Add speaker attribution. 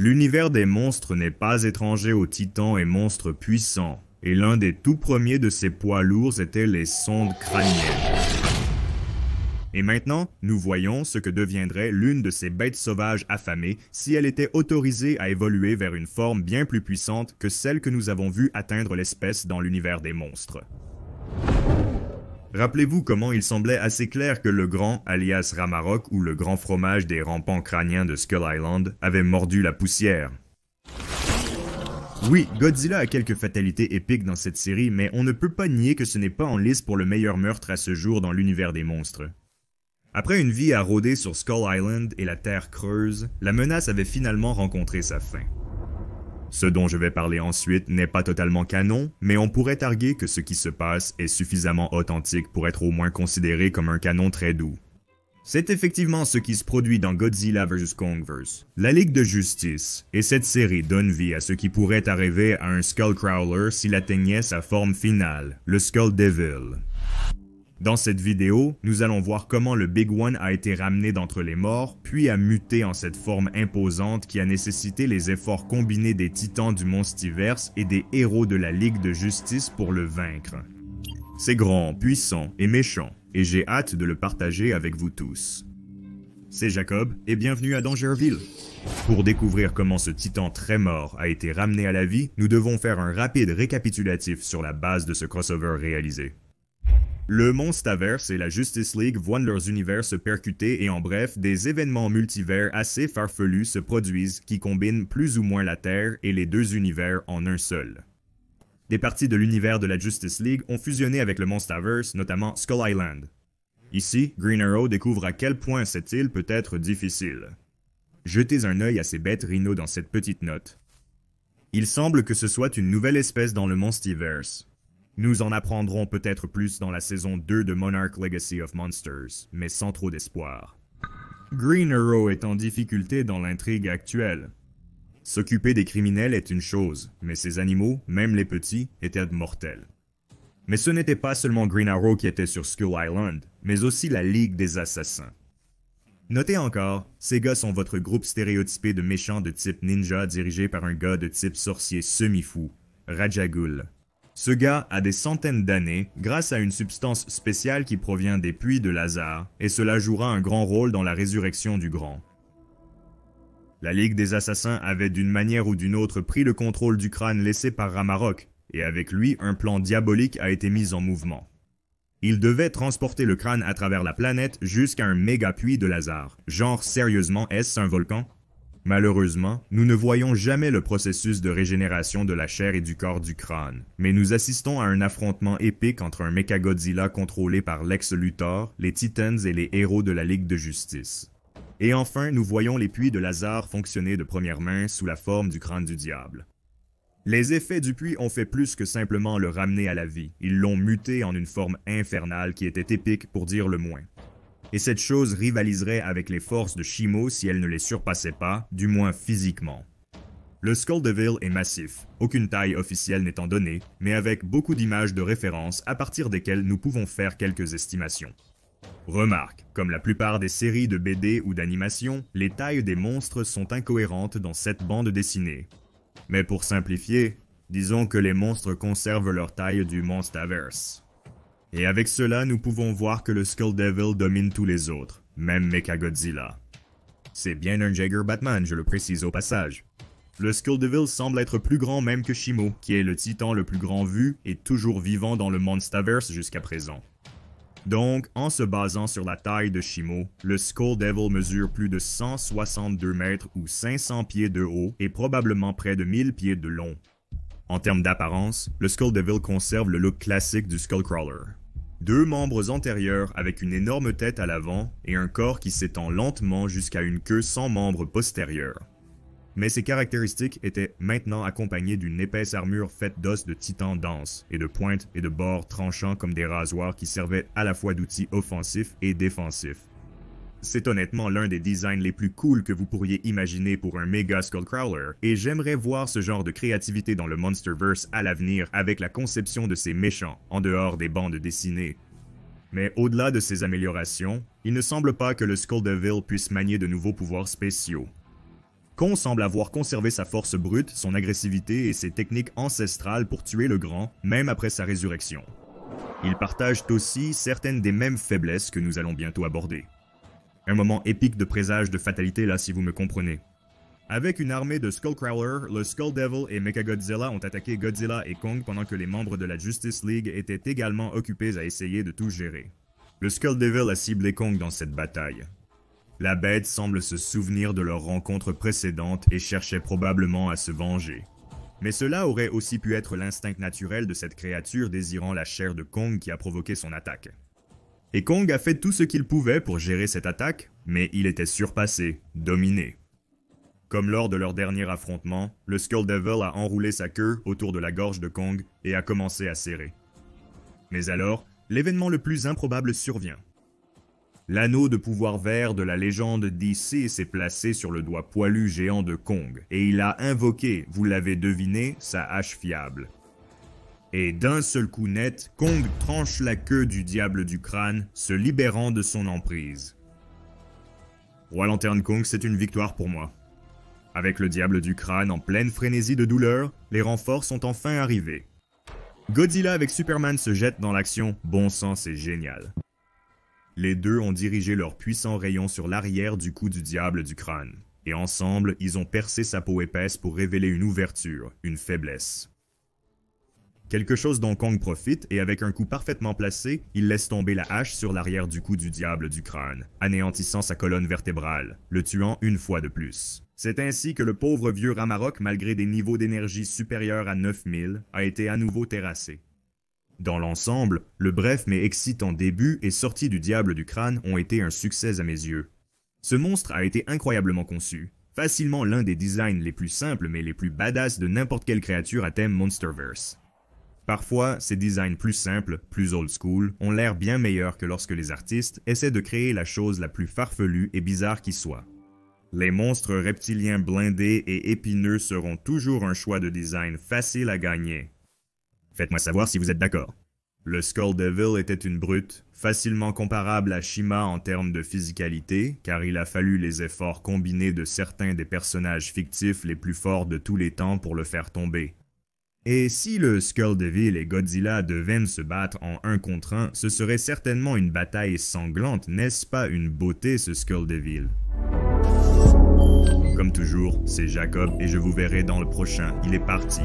Speaker 1: L'univers des monstres n'est pas étranger aux titans et monstres puissants, et l'un des tout premiers de ces poids lourds était les sondes crâniennes. Et maintenant, nous voyons ce que deviendrait l'une de ces bêtes sauvages affamées si elle était autorisée à évoluer vers une forme bien plus puissante que celle que nous avons vu atteindre l'espèce dans l'univers des monstres. Rappelez-vous comment il semblait assez clair que le grand, alias Ramarok, ou le grand fromage des rampants crâniens de Skull Island, avait mordu la poussière. Oui, Godzilla a quelques fatalités épiques dans cette série, mais on ne peut pas nier que ce n'est pas en lice pour le meilleur meurtre à ce jour dans l'univers des monstres. Après une vie à rôder sur Skull Island et la Terre creuse, la menace avait finalement rencontré sa fin. Ce dont je vais parler ensuite n'est pas totalement canon, mais on pourrait arguer que ce qui se passe est suffisamment authentique pour être au moins considéré comme un canon très doux. C'est effectivement ce qui se produit dans Godzilla vs Kongverse, la Ligue de Justice, et cette série donne vie à ce qui pourrait arriver à un Skullcrawler s'il atteignait sa forme finale, le Skull Devil. Dans cette vidéo, nous allons voir comment le Big One a été ramené d'entre les morts, puis a muté en cette forme imposante qui a nécessité les efforts combinés des titans du Monstiverse et des héros de la Ligue de Justice pour le vaincre. C'est grand, puissant et méchant, et j'ai hâte de le partager avec vous tous. C'est Jacob, et bienvenue à Dangerville. Pour découvrir comment ce titan très mort a été ramené à la vie, nous devons faire un rapide récapitulatif sur la base de ce crossover réalisé. Le Monstaverse et la Justice League voient leurs univers se percuter et en bref, des événements multivers assez farfelus se produisent qui combinent plus ou moins la Terre et les deux univers en un seul. Des parties de l'univers de la Justice League ont fusionné avec le Monstaverse, notamment Skull Island. Ici, Green Arrow découvre à quel point cette île peut être difficile. Jetez un œil à ces bêtes rhinos dans cette petite note. Il semble que ce soit une nouvelle espèce dans le Monstiverse. Nous en apprendrons peut-être plus dans la saison 2 de Monarch Legacy of Monsters, mais sans trop d'espoir. Green Arrow est en difficulté dans l'intrigue actuelle. S'occuper des criminels est une chose, mais ces animaux, même les petits, étaient mortels. Mais ce n'était pas seulement Green Arrow qui était sur Skull Island, mais aussi la Ligue des Assassins. Notez encore, ces gars sont votre groupe stéréotypé de méchants de type ninja dirigé par un gars de type sorcier semi-fou, Rajagul. Ce gars a des centaines d'années grâce à une substance spéciale qui provient des puits de Lazare, et cela jouera un grand rôle dans la résurrection du Grand. La Ligue des Assassins avait d'une manière ou d'une autre pris le contrôle du crâne laissé par Ramarok, et avec lui un plan diabolique a été mis en mouvement. Il devait transporter le crâne à travers la planète jusqu'à un méga puits de Lazare. Genre sérieusement, est-ce un volcan? Malheureusement, nous ne voyons jamais le processus de régénération de la chair et du corps du crâne, mais nous assistons à un affrontement épique entre un Mechagodzilla contrôlé par Lex Luthor, les Titans et les héros de la Ligue de Justice. Et enfin, nous voyons les puits de Lazare fonctionner de première main sous la forme du crâne du diable. Les effets du puits ont fait plus que simplement le ramener à la vie, ils l'ont muté en une forme infernale qui était épique pour dire le moins. Et cette chose rivaliserait avec les forces de Shimo si elle ne les surpassait pas, du moins physiquement. Le Skull Devil est massif, aucune taille officielle n'étant donnée, mais avec beaucoup d'images de référence à partir desquelles nous pouvons faire quelques estimations. Remarque, comme la plupart des séries de BD ou d'animation, les tailles des monstres sont incohérentes dans cette bande dessinée. Mais pour simplifier, disons que les monstres conservent leur taille du Monstaverse. Et avec cela, nous pouvons voir que le Skull Devil domine tous les autres, même Mechagodzilla. C'est bien un Jaeger Batman, je le précise au passage. Le Skull Devil semble être plus grand même que Shimo, qui est le titan le plus grand vu et toujours vivant dans le Monstaverse jusqu'à présent. Donc, en se basant sur la taille de Shimo, le Skull Devil mesure plus de 162 mètres ou 500 pieds de haut et probablement près de 1000 pieds de long. En termes d'apparence, le Skull Devil conserve le look classique du Skullcrawler. Deux membres antérieurs avec une énorme tête à l'avant et un corps qui s'étend lentement jusqu'à une queue sans membres postérieurs. Mais ces caractéristiques étaient maintenant accompagnées d'une épaisse armure faite d'os de titan dense et de pointes et de bords tranchants comme des rasoirs qui servaient à la fois d'outils offensifs et défensifs. C'est honnêtement l'un des designs les plus cool que vous pourriez imaginer pour un méga Skullcrawler, et j'aimerais voir ce genre de créativité dans le Monsterverse à l'avenir avec la conception de ces méchants, en dehors des bandes dessinées. Mais au-delà de ces améliorations, il ne semble pas que le Skull Devil puisse manier de nouveaux pouvoirs spéciaux. Kong semble avoir conservé sa force brute, son agressivité et ses techniques ancestrales pour tuer le grand, même après sa résurrection. Ils partagent aussi certaines des mêmes faiblesses que nous allons bientôt aborder. Un moment épique de présage de fatalité là si vous me comprenez. Avec une armée de Skullcrawler, le Skull Devil et Mechagodzilla ont attaqué Godzilla et Kong pendant que les membres de la Justice League étaient également occupés à essayer de tout gérer. Le Skull Devil a ciblé Kong dans cette bataille. La bête semble se souvenir de leur rencontre précédente et cherchait probablement à se venger. Mais cela aurait aussi pu être l'instinct naturel de cette créature désirant la chair de Kong qui a provoqué son attaque. Et Kong a fait tout ce qu'il pouvait pour gérer cette attaque, mais il était surpassé, dominé. Comme lors de leur dernier affrontement, le Skull Devil a enroulé sa queue autour de la gorge de Kong et a commencé à serrer. Mais alors, l'événement le plus improbable survient. L'anneau de pouvoir vert de la légende DC s'est placé sur le doigt poilu géant de Kong, et il a invoqué, vous l'avez deviné, sa hache fiable. Et d'un seul coup net, Kong tranche la queue du diable du crâne, se libérant de son emprise. Roi Lanterne Kong, c'est une victoire pour moi. Avec le diable du crâne en pleine frénésie de douleur, les renforts sont enfin arrivés. Godzilla avec Superman se jettent dans l'action, bon sang, c'est génial. Les deux ont dirigé leurs puissants rayons sur l'arrière du cou du diable du crâne, et ensemble, ils ont percé sa peau épaisse pour révéler une ouverture, une faiblesse. Quelque chose dont Kong profite, et avec un coup parfaitement placé, il laisse tomber la hache sur l'arrière du cou du diable du crâne, anéantissant sa colonne vertébrale, le tuant une fois de plus. C'est ainsi que le pauvre vieux Ramarok, malgré des niveaux d'énergie supérieurs à 9000, a été à nouveau terrassé. Dans l'ensemble, le bref mais excitant début et sortie du diable du crâne ont été un succès à mes yeux. Ce monstre a été incroyablement conçu, facilement l'un des designs les plus simples mais les plus badass de n'importe quelle créature à thème Monsterverse. Parfois, ces designs plus simples, plus old school, ont l'air bien meilleurs que lorsque les artistes essaient de créer la chose la plus farfelue et bizarre qui soit. Les monstres reptiliens blindés et épineux seront toujours un choix de design facile à gagner. Faites-moi savoir si vous êtes d'accord. Le Skull Devil était une brute, facilement comparable à Shima en termes de physicalité, car il a fallu les efforts combinés de certains des personnages fictifs les plus forts de tous les temps pour le faire tomber. Et si le Skull Devil et Godzilla devaient se battre en 1 contre 1, ce serait certainement une bataille sanglante, n'est-ce pas une beauté ce Skull Devil? Comme toujours, c'est Jacob et je vous verrai dans le prochain. Il est parti.